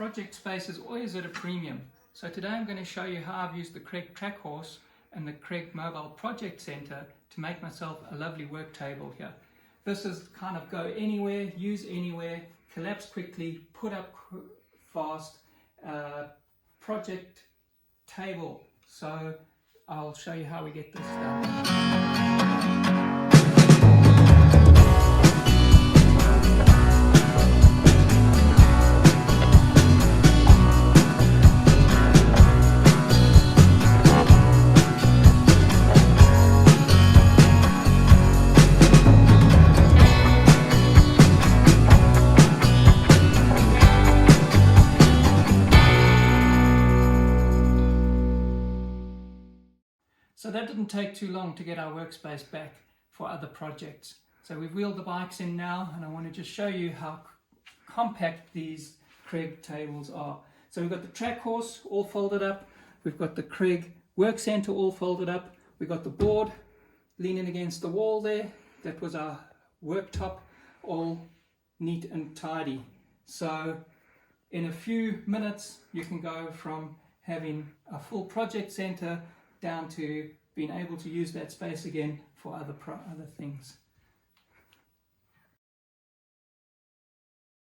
Project space is always at a premium. So today I'm going to show you how I've used the Kreg track horse and the Kreg mobile project center to make myself a lovely work table here. This is kind of go anywhere, use anywhere, collapse quickly, put up fast, project table. So I'll show you how we get this done. So that didn't take too long to get our workspace back for other projects. So we've wheeled the bikes in now, and I want to just show you how compact these Kreg tables are. So we've got the track horse all folded up, we've got the Kreg work center all folded up, we've got the board leaning against the wall there, that was our worktop, all neat and tidy. So in a few minutes you can go from having a full project center down to being able to use that space again for other things.